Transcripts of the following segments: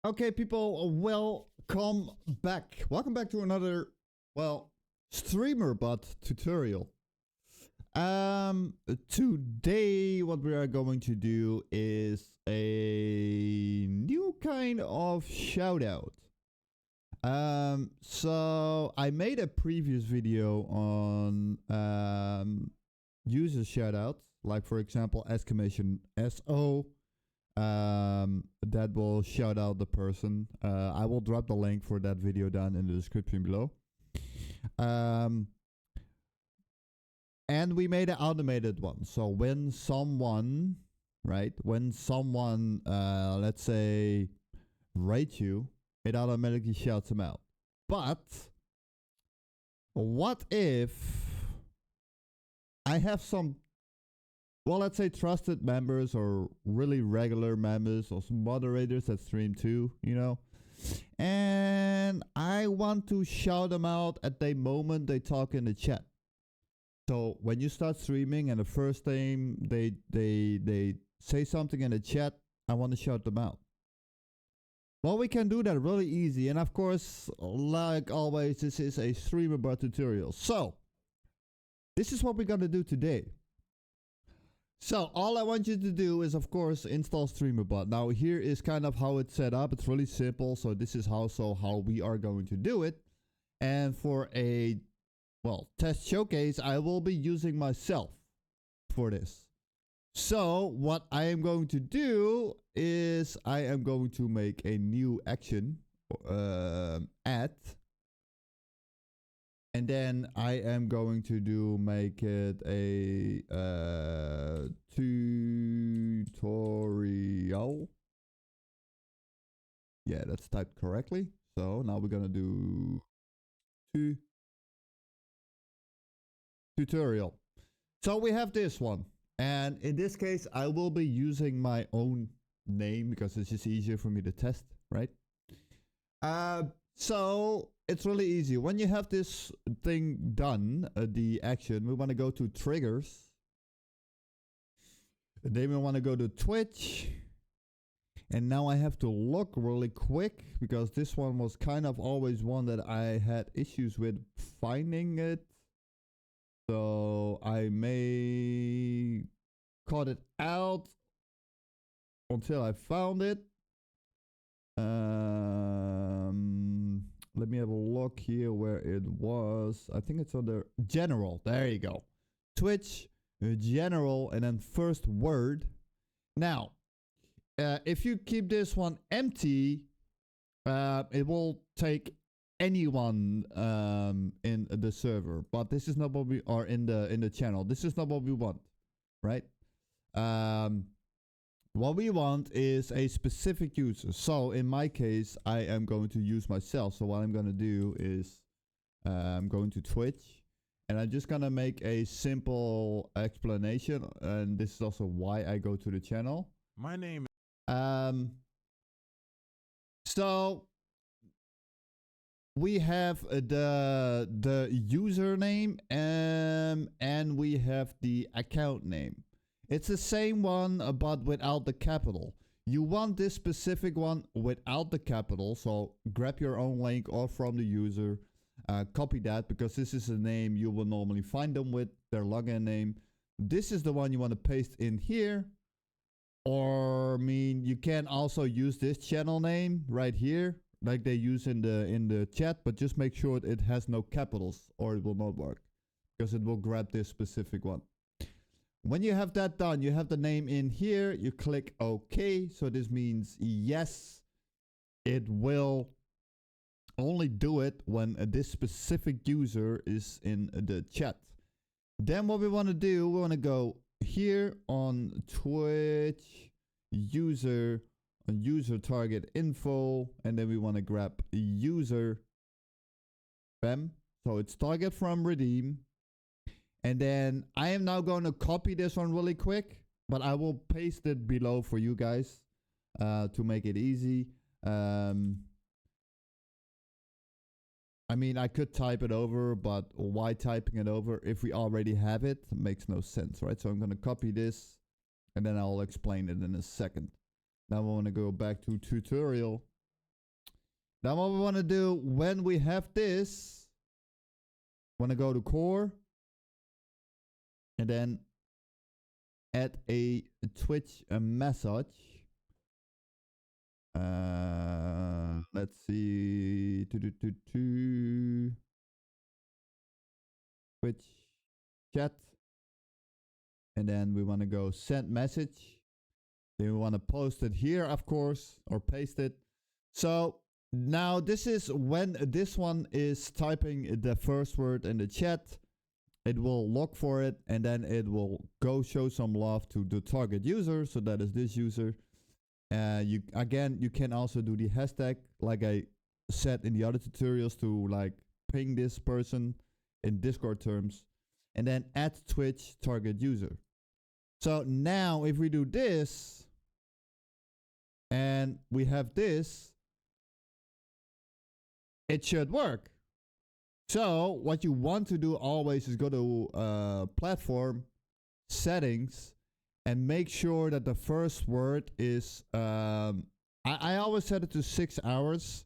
Okay, people, welcome back. Welcome back to another, Streamerbot tutorial. Today what we are going to do is a new kind of shoutout. So I made a previous video on user shoutouts, like for example, exclamation SO. That will shout out the person. I will drop the link for that video down in the description below. And we made an automated one. So when someone, let's say, rates you, it automatically shouts them out. But what if I have some, let's say trusted members or really regular members or some moderators that stream too, and I want to shout them out at the moment they talk in the chat. So when you start streaming and the first thing they say something in the chat, I want to shout them out. Well, we can do that really easy. And of course, like always, this is a Streamerbot tutorial. So this is what we're going to do today. So all I want you to do is, of course, install Streamerbot. Now here is kind of how it's set up. It's really simple. So this is how we are going to do it. And for a, test showcase, I will be using myself for this. So what I am going to do is I am going to make a new action, add. And then I am going to make it a tutorial. Yeah, that's typed correctly. So now we're gonna do tutorial. So we have this one. And in this case, I will be using my own name because it's just easier for me to test, right? So it's really easy. When you have this thing done, the action, we want to go to triggers. Then we want to go to Twitch. And now I have to look really quick because this one was kind of always one that I had issues with finding it. So I may cut it out until I found it. Let me have a look here where it was. I think it's under general. There you go. Twitch, general, and then first word. Now, if you keep this one empty, it will take anyone in the server. But this is not what we are in the channel. This is not what we want, right? What we want is a specific user. So in my case, I am going to use myself. So what I'm going to do is I'm going to Twitch. And I'm just going to make a simple explanation. And this is also why I go to the channel. My name so we have the username and we have the account name. It's the same one, but without the capital. You want this specific one without the capital. So grab your own link or from the user. Copy that because this is the name you will normally find them with, their login name. This is the one you want to paste in here. Or, you can also use this channel name right here, like they use in the chat. But just make sure it has no capitals or it will not work. Because it will grab this specific one. When you have that done, you have the name in here, you click OK. So this means yes, it will only do it when this specific user is in the chat. Then what we want to do, we want to go here on Twitch, user target info, and then we want to grab user, bam. So it's target from redeem. And then I am now going to copy this one really quick, but I will paste it below for you guys to make it easy. I could type it over, but why typing it over if we already have it? Makes no sense, right? So I'm going to copy this and then I'll explain it in a second. Now I want to go back to tutorial Now what we want to do when we have this, want to go to core and then add a Twitch message. Let's see. Twitch chat. And then we want to go send message. Then we want to post it here, of course, or paste it. So now this is when this one is typing the first word in the chat. It will look for it and then it will go show some love to the target user. So that is this user. You can also do the hashtag like I said in the other tutorials to like ping this person in Discord terms and then add Twitch target user. So now if we do this and we have this, it should work. So what you want to do always is go to platform settings and make sure that the first word is I always set it to 6 hours,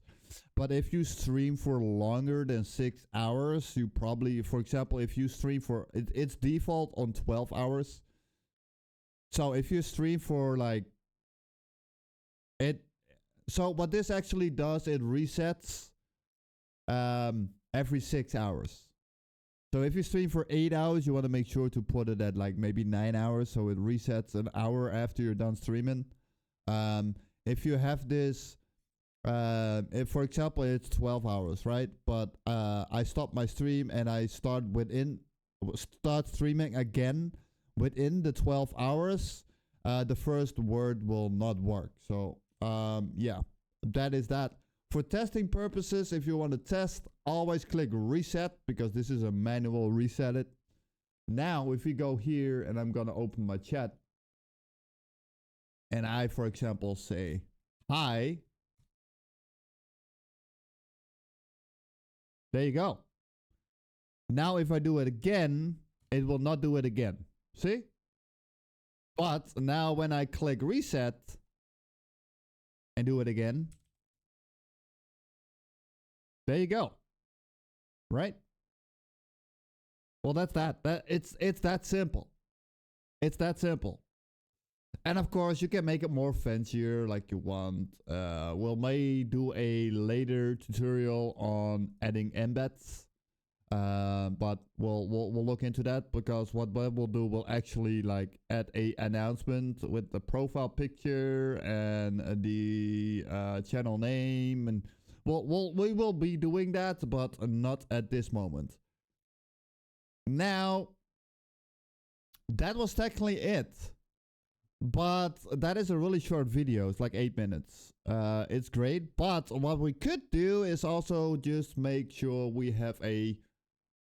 but if you stream for longer than 6 hours, you probably, for example, if you stream for it's default on 12 hours. So if you stream for like it, so what this actually does, it resets every 6 hours. So if you stream for 8 hours, you want to make sure to put it at like maybe 9 hours, so it resets an hour after you're done streaming. If you have this, if for example it's 12 hours, right? But I stop my stream and I start streaming again within the 12 hours, the first word will not work. So yeah, that is that. For testing purposes, if you want to test, always click reset because this is a manual reset it. Now, if we go here and I'm going to open my chat and I, for example, say hi. There you go. Now, if I do it again, it will not do it again. See? But now when I click reset and do it again, there you go. Right? Well, that's that. It's that simple. It's that simple. And of course, you can make it more fancier like you want. May do a later tutorial on adding embeds. But we'll look into that because what we'll do, we'll actually like add a announcement with the profile picture and the channel name, and we will be doing that, but not at this moment. Now, that was technically it, but that is a really short video. It's like 8 minutes. It's great, but what we could do is also just make sure we have a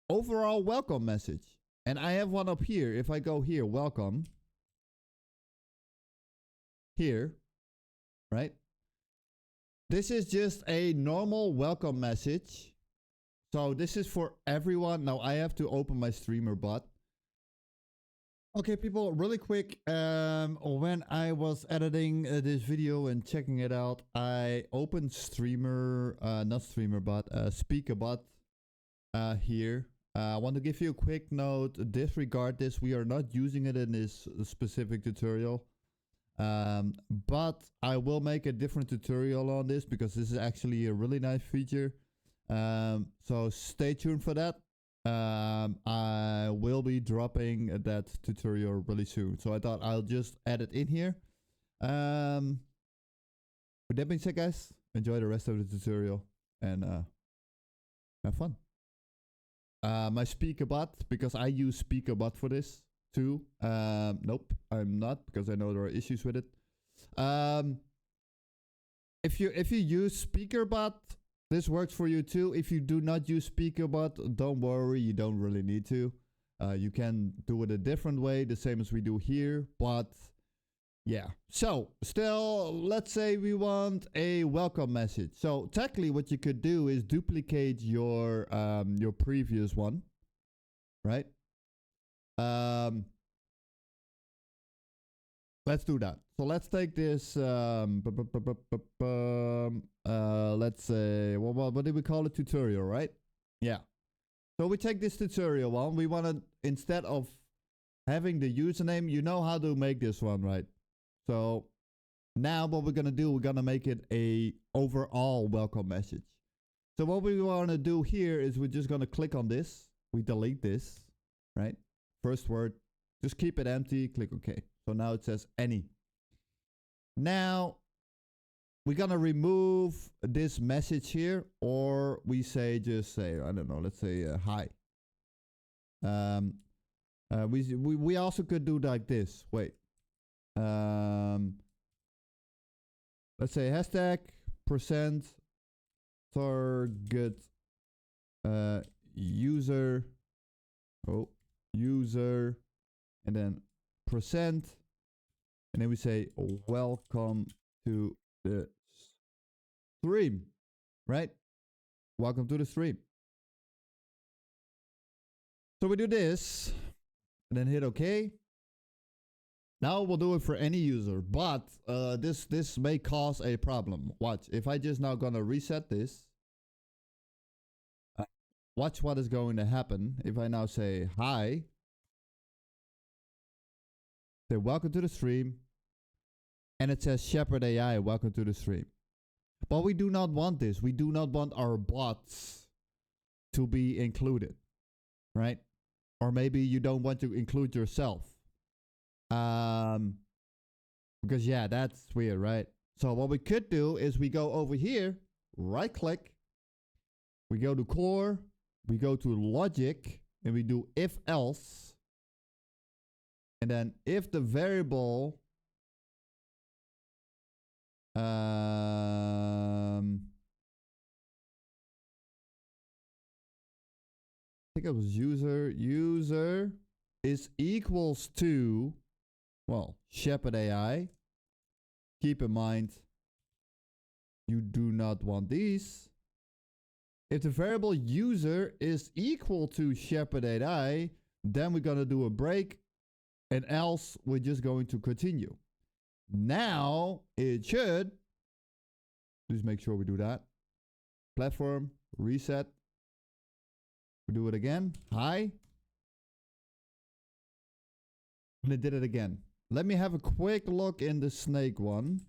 overall welcome message. And I have one up here. If I go here, welcome. Here, right? This is just a normal welcome message. So this is for everyone. Now I have to open my Streamerbot. Okay, people, really quick. When I was editing this video and checking it out, I opened Speakerbot here. I want to give you a quick note. Disregard this. We are not using it in this specific tutorial. But I will make a different tutorial on this because this is actually a really nice feature. So stay tuned for that. I will be dropping that tutorial really soon. So I thought I'll just add it in here. With that being said, guys, enjoy the rest of the tutorial and have fun. My Speakerbot, because I use Speakerbot for this too. Nope, I'm not, because I know there are issues with it. If you use Speakerbot, this works for you too. If you do not use Speakerbot, don't worry, you don't really need to. You can do it a different way, the same as we do here, but yeah. So still, let's say we want a welcome message. So technically what you could do is duplicate your previous one, right? let's do that. So let's take this. Let's say what did we call it? Tutorial, right? Yeah. So we take this tutorial one. We want to, instead of having the username, you know how to make this one, right? So now what we're gonna do, we're gonna make it a overall welcome message. So what we want to do here is we're just gonna click on this. We delete this, right? First word, just keep it empty, click OK. So now it says any. Now we're gonna remove this message here, or we say, just say, I don't know, let's say hi. We also could do like this. Wait. Let's say hashtag percent target user. Oh, user, and then percent, and then we say welcome to the stream, right? Welcome to the stream. So we do this, and then hit OK. Now we'll do it for any user, but this may cause a problem. Watch, if I just now gonna reset this, watch what is going to happen. If I now say hi, say welcome to the stream, and it says Shepherd AI, welcome to the stream. But we do not want this. We do not want our bots to be included, right? Or maybe you don't want to include yourself. Because yeah, that's weird, right? So what we could do is we go over here, right click, we go to core, we go to logic, and we do if else. And then if the variable I think it was user is equals to, well, Shepherd AI. Keep in mind, you do not want these. If the variable user is equal to Shepherd AI, then we're going to do a break, and else we're just going to continue. Now it should, just make sure we do that. Platform, reset. We do it again. Hi. And it did it again. Let me have a quick look in the snake one.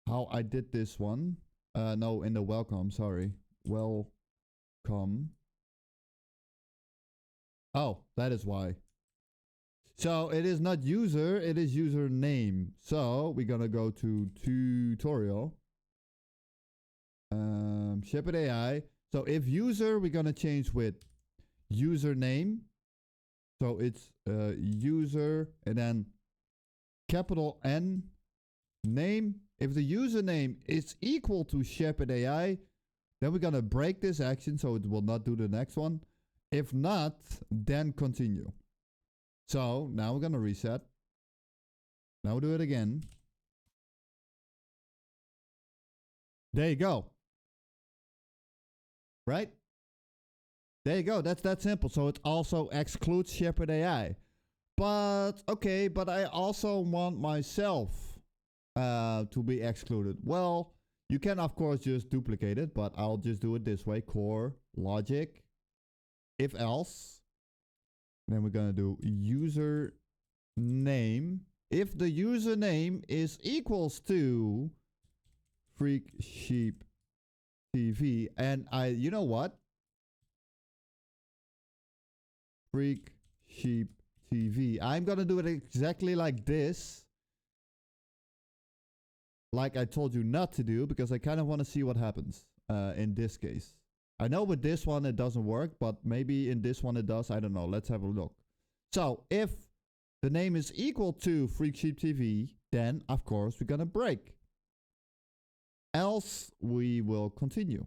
How I did this one. No, in the welcome, sorry. Welcome. Oh, that is why. So it is not user, it is username. So we're gonna go to tutorial. Shepherd AI. So if user, we're gonna change with username. So it's user and then capital N name. If the username is equal to Shepherd AI, then we're gonna break this action so it will not do the next one. If not, then continue. So now we're gonna reset. Now we'll do it again. There you go. Right? There you go. That's that simple. So it also excludes Shepherd AI. But okay, but I also want myself to be excluded. Well, you can of course just duplicate it, but I'll just do it this way. Core, logic, if else. Then we're gonna do user name. If the username is equals to Freak Sheep TV, and you know what? Freak Sheep TV. I'm gonna do it exactly like this. Like I told you not to do, because I kind of want to see what happens in this case. I know with this one it doesn't work, but maybe in this one it does. I don't know. Let's have a look. So if the name is equal to Freak Sheep TV, then of course we're gonna break. Else we will continue.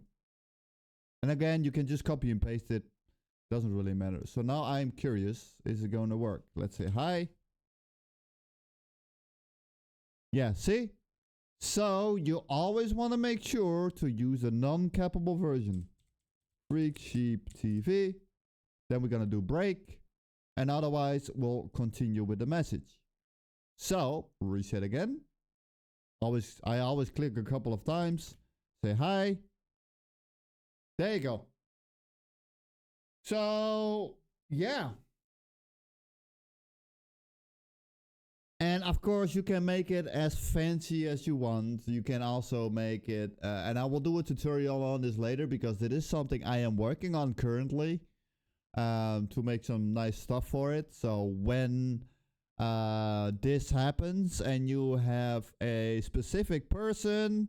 And again, you can just copy and paste it. Doesn't really matter. So now I'm curious, is it going to work? Let's say hi. Yeah, see? So you always want to make sure to use a non-capable version. Freak Sheep TV. Then we're going to do break. And otherwise, we'll continue with the message. So reset again. I always click a couple of times. Say hi. There you go. So yeah. And of course, you can make it as fancy as you want. You can also make it, and I will do a tutorial on this later because it is something I am working on currently to make some nice stuff for it. So when this happens and you have a specific person,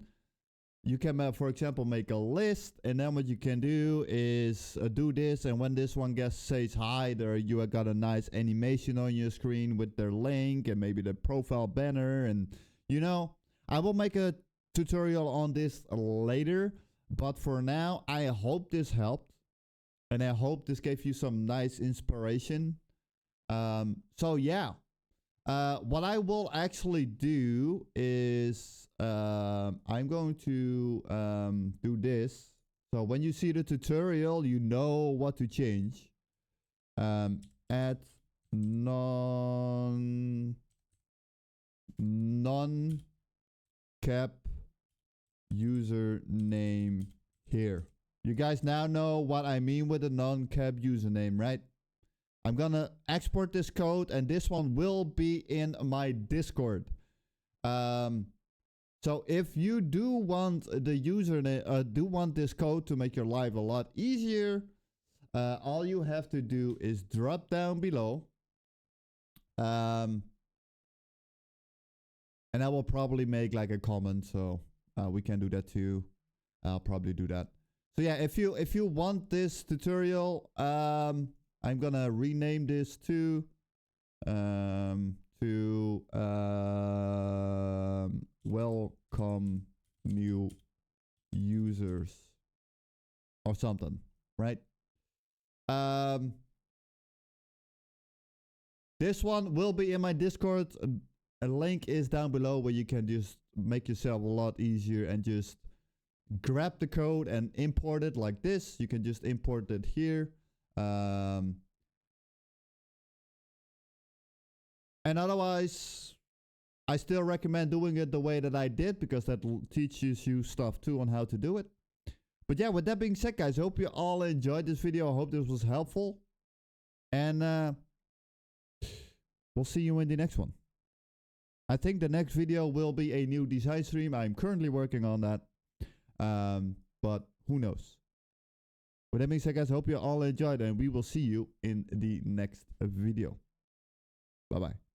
you can, for example, make a list, and then what you can do is do this, and when this one guest says hi, there you have got a nice animation on your screen with their link and maybe the profile banner, and you know, I will make a tutorial on this later, but for now, I hope this helped, and I hope this gave you some nice inspiration. So yeah. What I will actually do is I'm going to do this. So when you see the tutorial, you know what to change. Add non-cap username here. You guys now know what I mean with a non-cap username, right? I'm gonna export this code, and this one will be in my Discord. So if you do want the username, do want this code to make your life a lot easier, all you have to do is drop down below. And I will probably make like a comment, so we can do that too. I'll probably do that. So yeah, if you want this tutorial, I'm gonna rename this to welcome new users or something, right? This one will be in my Discord. A link is down below where you can just make yourself a lot easier and just grab the code and import it like this. You can just import it here. And otherwise, I still recommend doing it the way that I did because that teaches you stuff too on how to do it. But yeah, with that being said, guys, I hope you all enjoyed this video. I hope this was helpful. And we'll see you in the next one. I think the next video will be a new design stream. I'm currently working on that. But who knows? With that being said, guys, I hope you all enjoyed, and we will see you in the next video. Bye-bye.